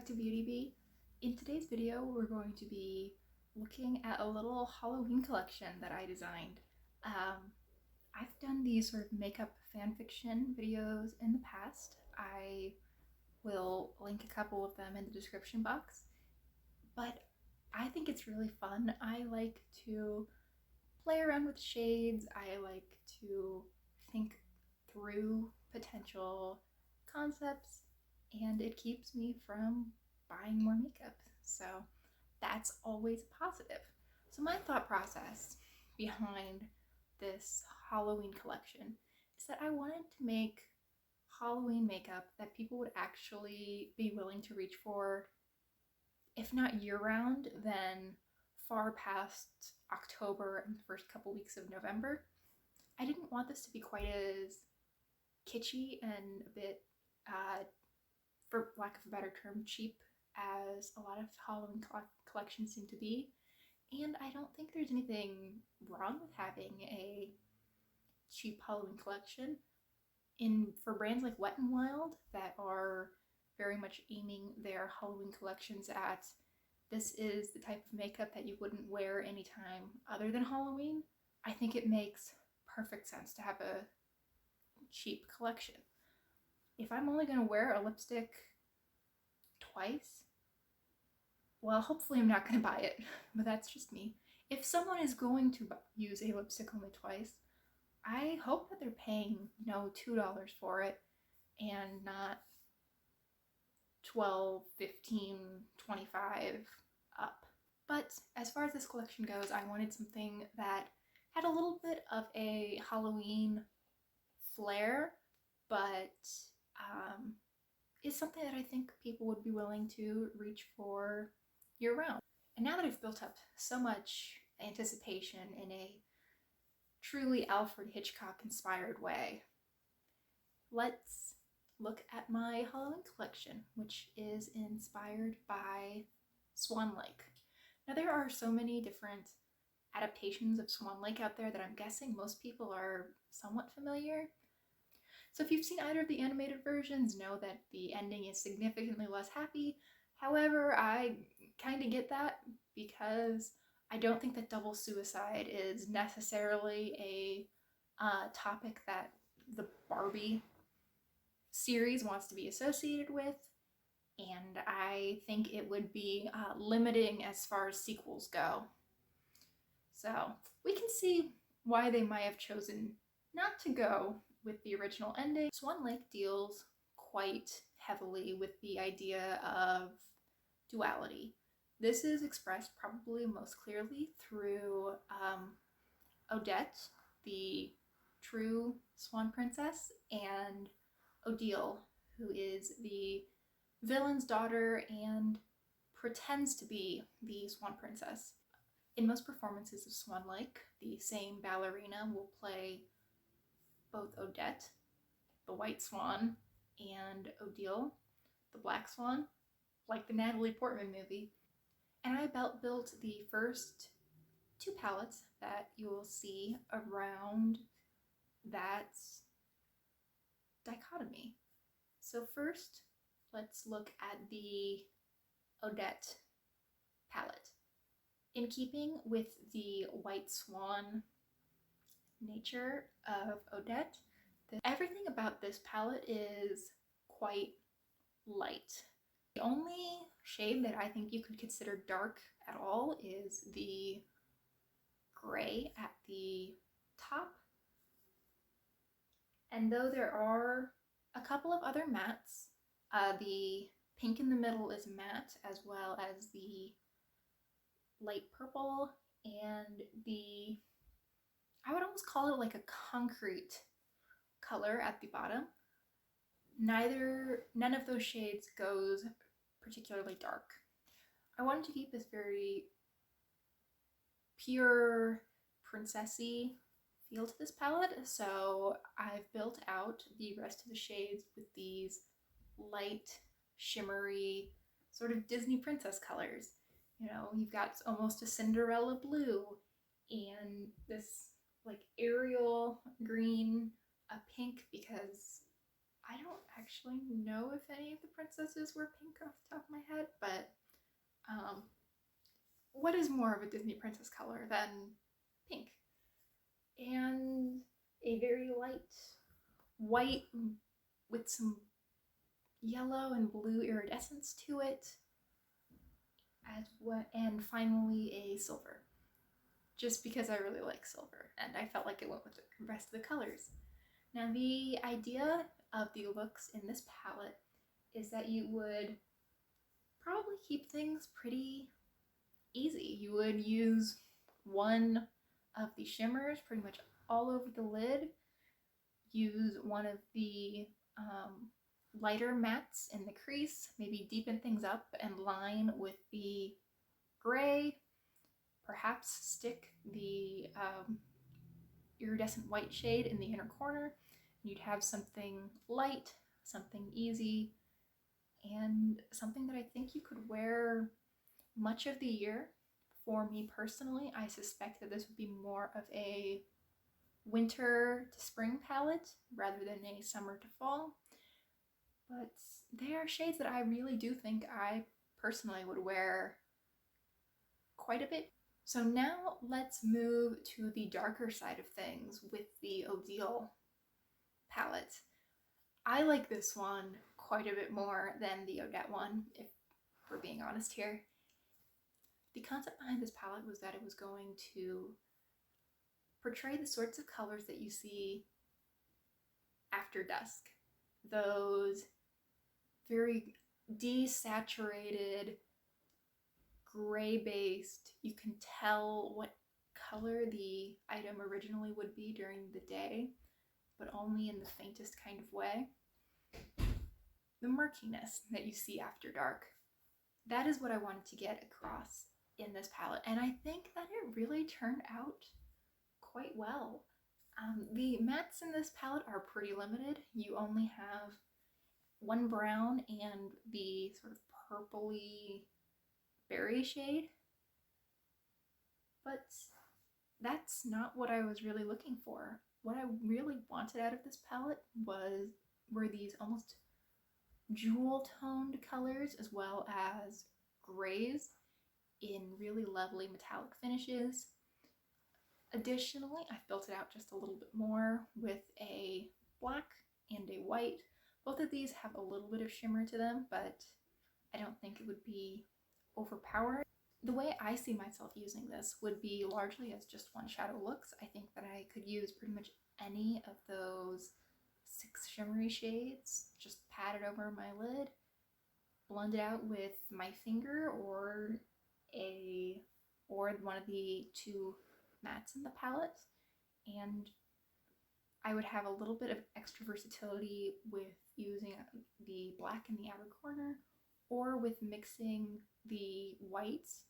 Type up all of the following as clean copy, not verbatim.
back to Beauty Bee. In today's video, we're going to be looking at a little Halloween collection that I designed. I've done these sort of makeup fan fiction videos in the past. I will link a couple of them in the description box, but I think it's really fun. I like to play around with shades. I like to think through potential concepts, and it keeps me from buying more makeup. So that's always positive. So my thought process behind this Halloween collection is that I wanted to make Halloween makeup that people would actually be willing to reach for, if not year-round, then far past October and the first couple weeks of November. I didn't want this to be quite as kitschy and a bit, for lack of a better term, cheap as a lot of Halloween collections seem to be. And I don't think there's anything wrong with having a cheap Halloween collection. For brands like Wet n Wild that are very much aiming their Halloween collections at, this is the type of makeup that you wouldn't wear anytime other than Halloween, I think it makes perfect sense to have a cheap collection. If I'm only going to wear a lipstick twice, well, hopefully I'm not going to buy it, but that's just me. If someone is going to use a lipstick only twice, I hope that they're paying, $2 for it and not $12, $15, $25 up. But as far as this collection goes, I wanted something that had a little bit of a Halloween flair, but is something that I think people would be willing to reach for year-round. And now that I've built up so much anticipation in a truly Alfred Hitchcock-inspired way, let's look at my Halloween collection, which is inspired by Swan Lake. Now, there are so many different adaptations of Swan Lake out there that I'm guessing most people are somewhat familiar. So if you've seen either of the animated versions, know that the ending is significantly less happy. However, I kind of get that because I don't think that double suicide is necessarily a topic that the Barbie series wants to be associated with, and I think it would be limiting as far as sequels go. So we can see why they might have chosen not to go with the original ending. Swan Lake deals quite heavily with the idea of duality. This is expressed probably most clearly through Odette, the true Swan Princess, and Odile, who is the villain's daughter and pretends to be the Swan Princess. In most performances of Swan Lake, the same ballerina will play both Odette, the White Swan, and Odile, the Black Swan, like the Natalie Portman movie. And I built the first two palettes that you will see around that dichotomy. So first, let's look at the Odette palette. In keeping with the White Swan nature of Odette, everything about this palette is quite light. The only shade that I think you could consider dark at all is the gray at the top. And though there are a couple of other mattes, the pink in the middle is matte, as well as the light purple and I would almost call it like a concrete color at the bottom. None of those shades goes particularly dark. I wanted to keep this very pure, princessy feel to this palette, so I've built out the rest of the shades with these light, shimmery, sort of Disney princess colors. You've got almost a Cinderella blue and this like Ariel green, a pink because I don't actually know if any of the princesses were pink off the top of my head, but what is more of a Disney princess color than pink? And a very light white with some yellow and blue iridescence to it, as well, and finally a silver. Just because I really like silver, and I felt like it went with the rest of the colors. Now, the idea of the looks in this palette is that you would probably keep things pretty easy. You would use one of the shimmers pretty much all over the lid, use one of the lighter mattes in the crease, maybe deepen things up and line with the gray, perhaps stick the iridescent white shade in the inner corner. You'd have something light, something easy, and something that I think you could wear much of the year. For me personally, I suspect that this would be more of a winter to spring palette rather than a summer to fall. But they are shades that I really do think I personally would wear quite a bit. So now let's move to the darker side of things with the Odile palette. I like this one quite a bit more than the Odette one, if we're being honest here. The concept behind this palette was that it was going to portray the sorts of colors that you see after dusk. Those very desaturated, gray-based, you can tell what color the item originally would be during the day, but only in the faintest kind of way. The murkiness that you see after dark. That is what I wanted to get across in this palette, and I think that it really turned out quite well. The mattes in this palette are pretty limited. You only have one brown and the sort of purpley berry shade, but that's not what I was really looking for. What I really wanted out of this palette were these almost jewel toned colors, as well as grays in really lovely metallic finishes. Additionally, I built it out just a little bit more with a black and a white. Both of these have a little bit of shimmer to them, but I don't think it would be overpowered. The way I see myself using this would be largely as just one shadow looks. I think that I could use pretty much any of those 6 shimmery shades, just pat it over my lid, blend it out with my finger or one of the 2 mattes in the palette, and I would have a little bit of extra versatility with using the black in the outer corner, or with mixing the whites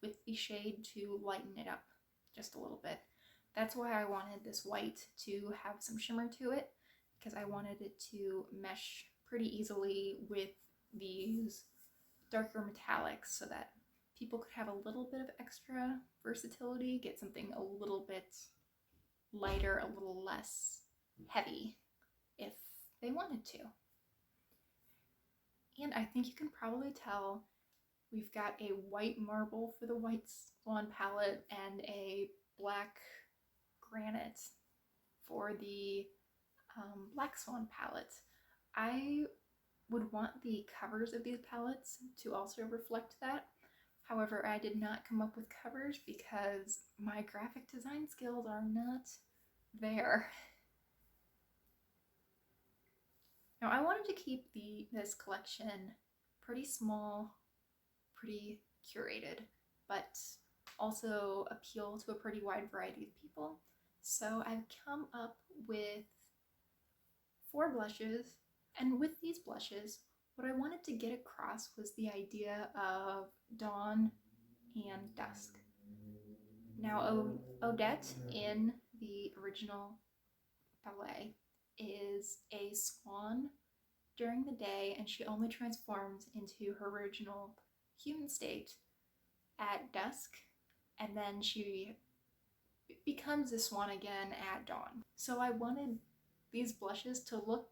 with the shade to lighten it up just a little bit. That's why I wanted this white to have some shimmer to it, because I wanted it to mesh pretty easily with these darker metallics so that people could have a little bit of extra versatility, get something a little bit lighter, a little less heavy if they wanted to. And I think you can probably tell we've got a white marble for the White Swan palette and a black granite for the Black Swan palette. I would want the covers of these palettes to also reflect that. However, I did not come up with covers because my graphic design skills are not there. Now, I wanted to keep this collection pretty small, pretty curated, but also appeal to a pretty wide variety of people. So I've come up with 4 blushes, and with these blushes, what I wanted to get across was the idea of dawn and dusk. Now, Odette in the original ballet is a swan during the day, and she only transforms into her original human state at dusk, and then she becomes a swan again at dawn. So I wanted these blushes to look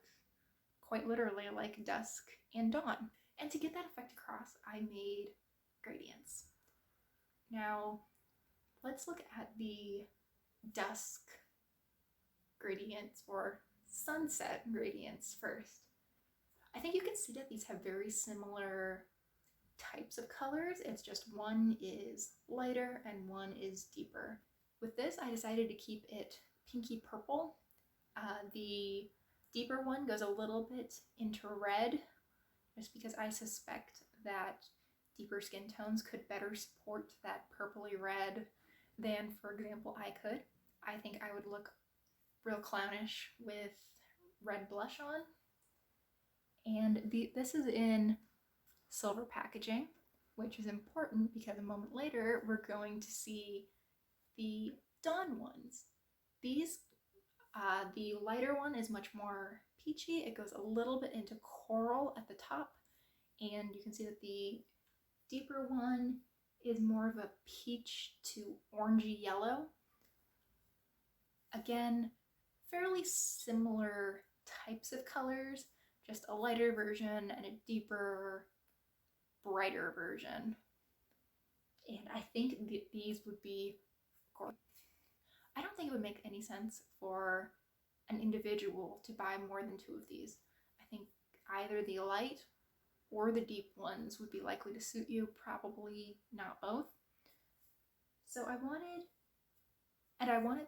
quite literally like dusk and dawn. And to get that effect across, I made gradients. Now, let's look at the dusk gradients or sunset gradients first. I think you can see that these have very similar types of colors. It's just one is lighter and one is deeper. With this, I decided to keep it pinky purple. The deeper one goes a little bit into red, just because I suspect that deeper skin tones could better support that purpley red than, for example, I could. I think I would look real clownish with red blush on. And this is in silver packaging, which is important because a moment later we're going to see the dawn ones. These, the lighter one is much more peachy. It goes a little bit into coral at the top, and you can see that the deeper one is more of a peach to orangey yellow. Again, fairly similar types of colors, just a lighter version and a deeper, brighter version. And I think these would be gorgeous. I don't think it would make any sense for an individual to buy more than 2 of these. I think either the light or the deep ones would be likely to suit you, probably not both. So I wanted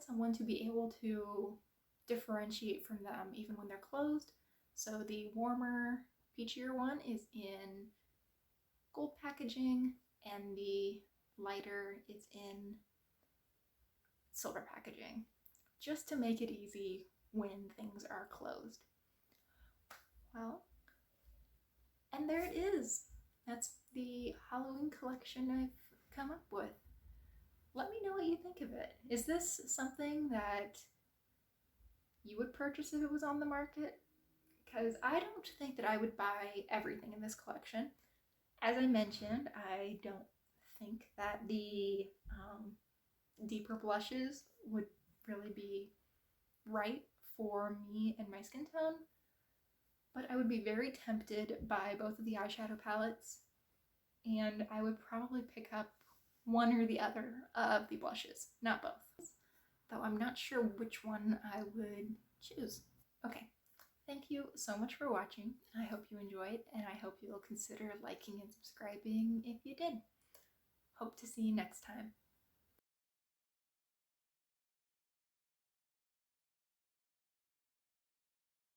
someone to be able to differentiate from them even when they're closed. So the warmer, peachier one is in gold packaging, and the lighter is in silver packaging, just to make it easy when things are closed. Well, and there it is. That's the Halloween collection I've come up with. Let me know what you think of it. Is this something that you would purchase if it was on the market? Because I don't think that I would buy everything in this collection. As I mentioned, I don't think that the deeper blushes would really be right for me and my skin tone, but I would be very tempted by both of the eyeshadow palettes, and I would probably pick up one or the other of the blushes, not both, though I'm not sure which one I would choose. Okay, thank you so much for watching. I hope you enjoyed, and I hope you'll consider liking and subscribing if you did. Hope to see you next time.